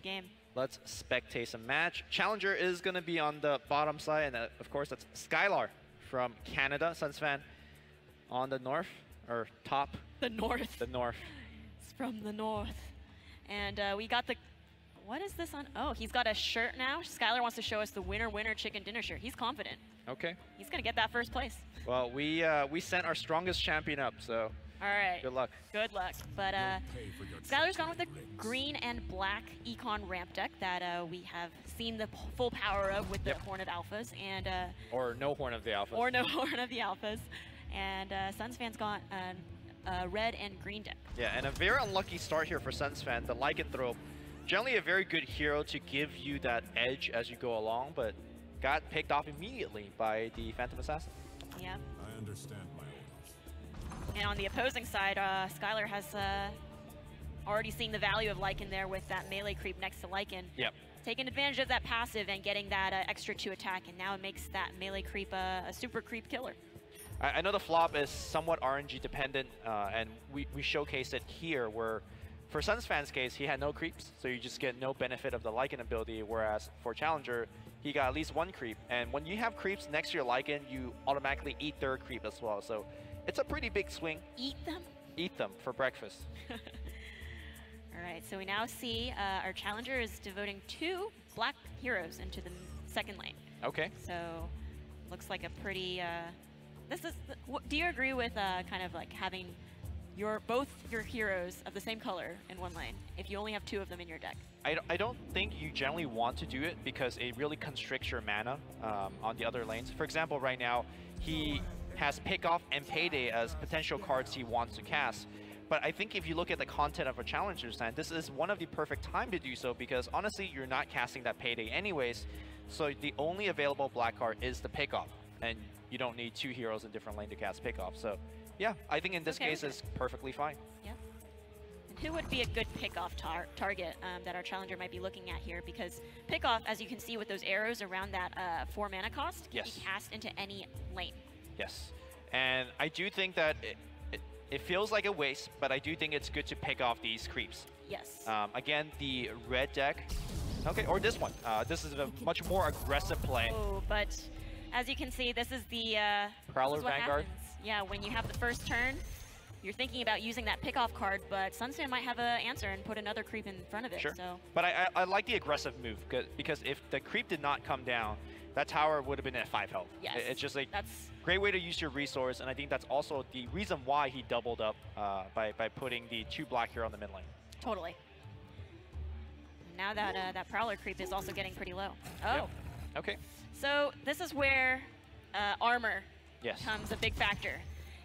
game. Let's spectate some match. Challenger is going to be on the bottom side, and of course that's Skylar from Canada. Sunsfan on the north, or top. The north. The north. It's from the north. And we got the, what is this on? Oh, he's got a shirt now. Skylar wants to show us the winner chicken dinner shirt. He's confident. Okay. He's going to get that first place. Well, we sent our strongest champion up, so all right. Good luck. Good luck. But Skylar's gone with the green and black Econ ramp deck that we have seen the full power of with the Horn of Alphas. And or no Horn of the Alphas. Or no Horn of the Alphas. And Sunsfan's got a red and green deck. Yeah, and a very unlucky start here for Sunsfan. The Lycanthrope, generally a very good hero to give you that edge as you go along, but got picked off immediately by the Phantom Assassin. Yeah. I understand my orders. And on the opposing side, Skylar has already seen the value of Lycan there with that melee creep next to Lycan. Yep. Taking advantage of that passive and getting that extra 2 attack, and now it makes that melee creep a super creep killer. I know the flop is somewhat RNG dependent, and we showcased it here where for Sunsfan's case, he had no creeps, so you just get no benefit of the Lycan ability, whereas for Challenger, he got at least 1 creep. And when you have creeps next to your Lycan, you automatically eat their creep as well. So it's a pretty big swing. Eat them? Eat them for breakfast. All right, so we now see our Challenger is devoting 2 black heroes into the second lane. Okay. So looks like a pretty... do you agree with kind of like having both your heroes of the same color in one lane if you only have 2 of them in your deck? I don't think you generally want to do it because it really constricts your mana on the other lanes. For example, right now, he has Pickoff and Payday as potential cards he wants to cast. But I think if you look at the content of a Challenger's land, this is one of the perfect time to do so because honestly, you're not casting that Payday anyways. So the only available black card is the Pickoff. And you don't need 2 heroes in different lane to cast Pickoff. So yeah, I think in this case it's perfectly fine. Yep. And who would be a good Pickoff target that our Challenger might be looking at here? Because Pickoff, as you can see with those arrows around that 4 mana cost, can be cast into any lane. Yes. And I do think that it feels like a waste, but I do think it's good to pick off these creeps. Yes. Again, the red deck. Okay, or this one. This is a much more aggressive play. Oh, but as you can see, this is the Prowler Vanguard. Happens. Yeah, when you have the first turn, you're thinking about using that pickoff card, but Sunsfan might have an answer and put another creep in front of it. Sure. So. But I like the aggressive move because if the creep did not come down, that tower would have been at 5 health. Yes. It's just like that's great way to use your resource, and I think that's also the reason why he doubled up by putting the 2 black here on the mid lane. Totally. Now that that Prowler creep is also getting pretty low. Oh. Yep. Okay. So this is where armor Yes. comes a big factor.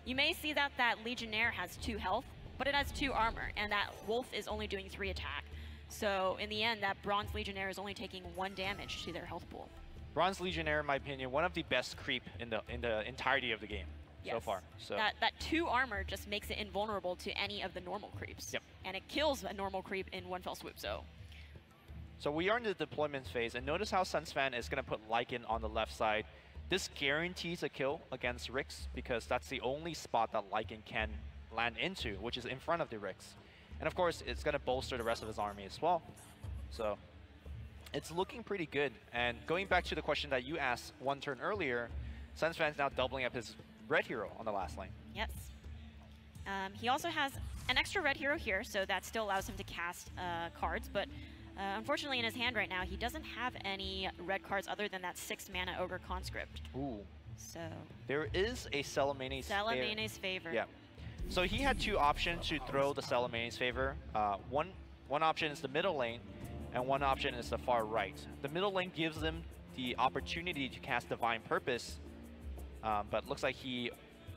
You may see that that Legionnaire has 2 health, but it has 2 armor, and that Wolf is only doing 3 attack. So in the end, that Bronze Legionnaire is only taking 1 damage to their health pool. Bronze Legionnaire, in my opinion, one of the best creep in the entirety of the game so far. So that 2 armor just makes it invulnerable to any of the normal creeps. Yep. And it kills a normal creep in 1 fell swoop. So we are in the deployment phase, and notice how Sunsfan is going to put Lycan on the left side. This guarantees a kill against Rix because that's the only spot that Lycan can land into, which is in front of the Rix. And of course, it's going to bolster the rest of his army as well. So it's looking pretty good. And going back to the question that you asked 1 turn earlier, Sunsfan's now doubling up his red hero on the last lane. Yes. He also has an extra red hero here, so that still allows him to cast cards, but unfortunately in his hand right now, he doesn't have any red cards other than that 6 mana Ogre Conscript. Ooh. So there is a Celemane's Favor. Yeah. So he had 2 options to throw the Celemane's Favor. One option is the middle lane, and one option is the far right. The middle lane gives them the opportunity to cast Divine Purpose, but looks like he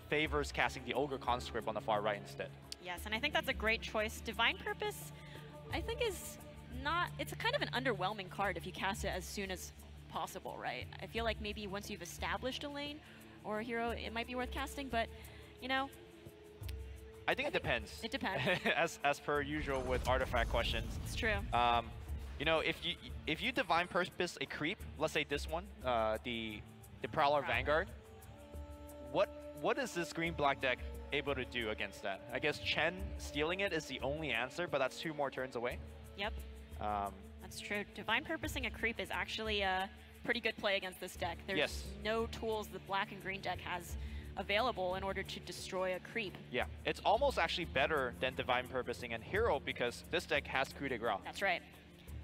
favors casting the Ogre Conscript on the far right instead. Yes, and I think that's a great choice. Divine Purpose, I think is not, it's a kind of an underwhelming card if you cast it as soon as possible, right? I feel like maybe once you've established a lane or a hero, it might be worth casting, but, you know. I think it depends. It depends. as per usual with artifact questions. It's true. You know, if you Divine Purpose a creep, let's say this one, the Prowler Vanguard, what is this green-black deck able to do against that? I guess Chen stealing it is the only answer, but that's 2 more turns away. Yep. That's true. Divine Purposing a creep is actually a pretty good play against this deck. There's no tools the black and green deck has available in order to destroy a creep. Yeah, it's almost actually better than Divine Purposing and Hero because this deck has coup de grace. That's right.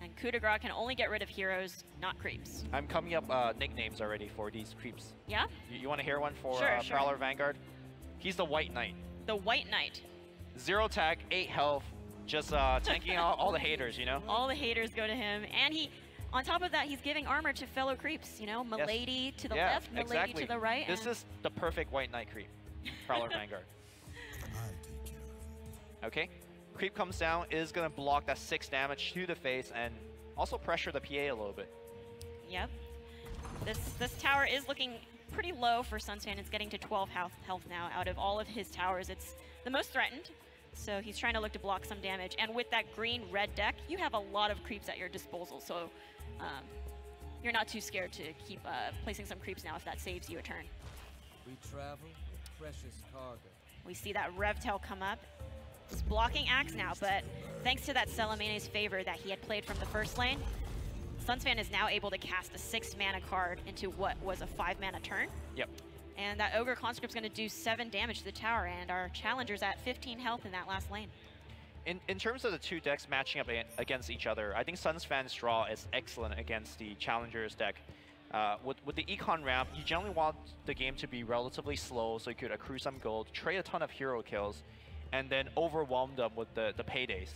And coup de grace can only get rid of heroes, not creeps. I'm coming up nicknames already for these creeps. Yeah? You want to hear one for Sure. Prowler Vanguard? He's the White Knight. The White Knight. 0 attack, 8 health, just tanking out all the haters, you know? All the haters go to him, and he, on top of that, he's giving armor to fellow creeps, you know? Milady to the left, Milady exactly. to the right. This is the perfect White Knight creep, Prowler Vanguard. I'll take care of it. Okay, creep comes down, is going to block that 6 damage to the face, and also pressure the PA a little bit. Yep. This tower is looking pretty low for Sunsfan. It's getting to 12 health now. Out of all of his towers, it's the most threatened. So he's trying to look to block some damage. And with that green-red deck, you have a lot of creeps at your disposal. So you're not too scared to keep placing some creeps now if that saves you a turn. We travel with precious cargo. We see that Revtail come up. It's blocking Axe now, but thanks to that Selemene's favor that he had played from the first lane, Sunsfan is now able to cast a 6-mana card into what was a 5-mana turn. Yep. And that Ogre Conscript's going to do 7 damage to the tower, and our challenger's at 15 health in that last lane. In terms of the two decks matching up against each other, I think Sunsfan's draw is excellent against the Challenger's deck. With the Econ ramp, you generally want the game to be relatively slow so you could accrue some gold, trade a ton of hero kills, and then overwhelm them with the paydays.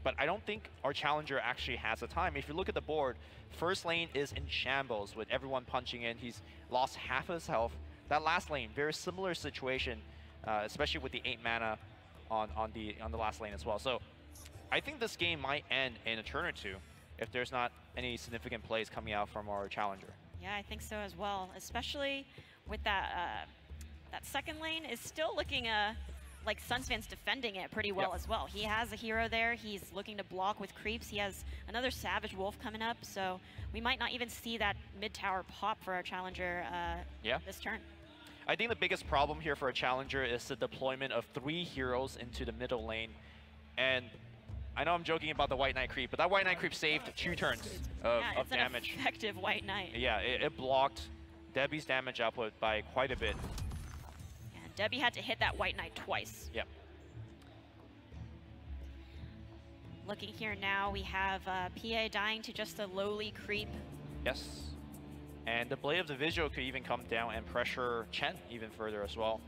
But I don't think our Challenger actually has the time. If you look at the board, first lane is in shambles with everyone punching in. He's lost half his health. That last lane, very similar situation, especially with the 8 mana on the last lane as well. So I think this game might end in a turn or two if there's not any significant plays coming out from our Challenger. Yeah, I think so as well, especially with that that second lane is still looking like Sunsfan's defending it pretty well as well. He has a hero there. He's looking to block with creeps. He has another Savage Wolf coming up, so we might not even see that mid-tower pop for our Challenger this turn. I think the biggest problem here for a Challenger is the deployment of 3 heroes into the middle lane. And I know I'm joking about the White Knight creep, but that White Knight creep saved 2 turns of damage. An effective White Knight. Yeah, it blocked Debbie's damage output by quite a bit. And Debbie had to hit that White Knight twice. Yep. Looking here now, we have PA dying to just a lowly creep. Yes. And the Blade of the Visual could even come down and pressure Chen even further as well.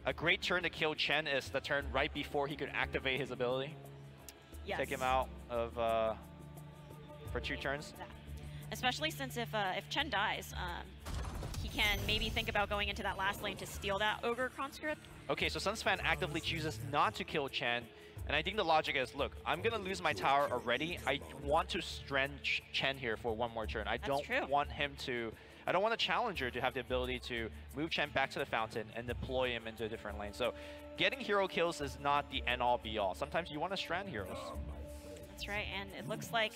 A great turn to kill Chen is the turn right before he could activate his ability. Yes. Take him out of for 2 turns. Yeah. Especially since if Chen dies, he can maybe think about going into that last lane to steal that Ogre Conscript. Okay, so Sunsfan actively chooses not to kill Chen. And I think the logic is, look, I'm going to lose my tower already. I want to strand Chen here for 1 more turn. I don't want the Challenger to have the ability to move Chen back to the fountain and deploy him into a different lane. So getting hero kills is not the end-all be-all. Sometimes you want to strand heroes. That's right, and it looks like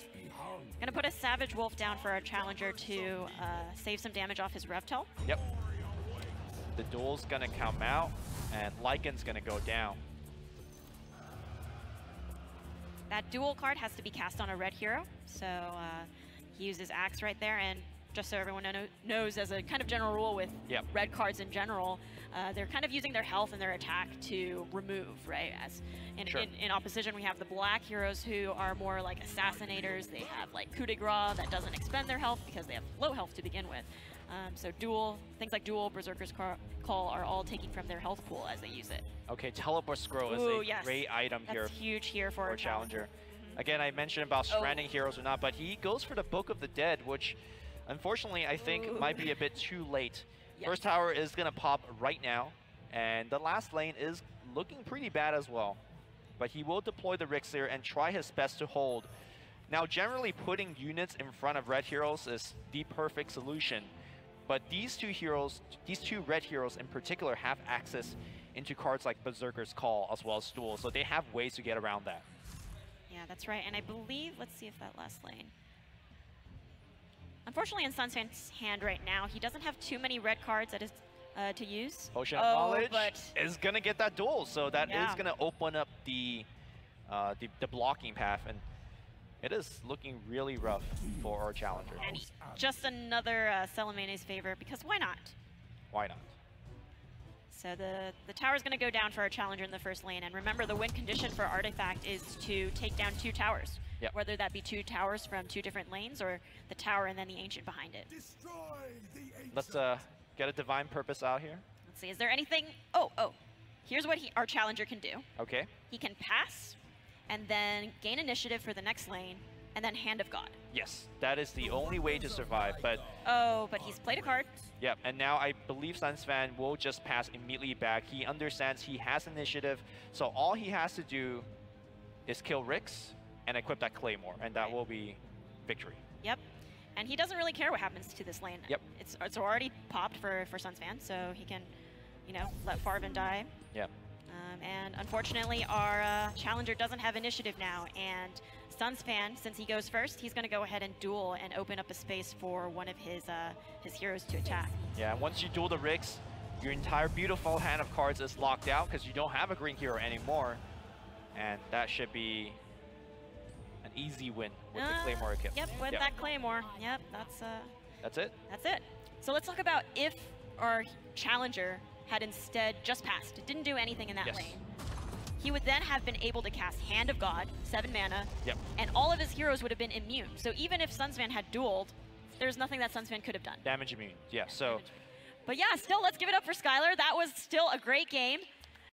going to put a Savage Wolf down for our Challenger to save some damage off his Revtail. Yep. The duel's going to come out, and Lycan's going to go down. That duel card has to be cast on a red hero, so he uses Axe right there, and just so everyone knows, as a kind of general rule with red cards in general, they're kind of using their health and their attack to remove, right? As in opposition, we have the black heroes who are more like assassinators. They have like coup de grace that doesn't expend their health because they have low health to begin with. So things like duel, Berserker's Call are all taking from their health pool as they use it. Okay, Teleport Scroll is a great item here. That's huge here for our Challenger. Again, I mentioned about stranding heroes or not, but he goes for the Book of the Dead, which unfortunately I think might be a bit too late. First tower is going to pop right now, and the last lane is looking pretty bad as well. But he will deploy the Rixir and try his best to hold. Now, generally putting units in front of red heroes is the perfect solution. But these 2 heroes, these 2 red heroes in particular, have access into cards like Berserker's Call as well as Duel, so they have ways to get around that. Yeah, that's right, and I believe, let's see if that last lane. Unfortunately, in Sunsfan's hand right now, he doesn't have too many red cards that is to use. Potion of Knowledge is going to get that duel, so that is going to open up the blocking path. And It is looking really rough for our challenger. And just another Celamene's favor, because why not? Why not? So the tower's going to go down for our challenger in the first lane. And remember, the win condition for Artifact is to take down 2 towers. Yep. Whether that be 2 towers from 2 different lanes or the tower and then the Ancient behind it. Let's get a Divine Purpose out here. Let's see, is there anything? Oh. Here's what our challenger can do. Okay. He can pass and then gain initiative for the next lane and then Hand of God. Yes, that is the only way to survive, but... Oh, but he's played a card. Yep, and now I believe Sunsfan will just pass immediately back. He understands he has initiative, so all he has to do is kill Rix and equip that Claymore, and that will be victory. Yep, and he doesn't really care what happens to this lane. Yep. It's already popped for Sunsfan, so he can, you know, let Farvin die. Yep. And unfortunately, our challenger doesn't have initiative now, and Sunsfan, since he goes first, he's going to go ahead and duel and open up a space for one of his heroes to attack. Yeah, and once you duel the Rix, your entire beautiful hand of cards is locked out because you don't have a green hero anymore, and that should be an easy win with the Claymore equip. Yep, with that Claymore. Yep, that's it. That's it. So let's talk about if our challenger had instead just passed, didn't do anything in that lane. He would then have been able to cast Hand of God, 7 mana, and all of his heroes would have been immune. So even if Sunsfan had dueled, there's nothing that Sunsfan could have done. Damage immune, yeah, so... But yeah, still, let's give it up for Skylar. That was still a great game.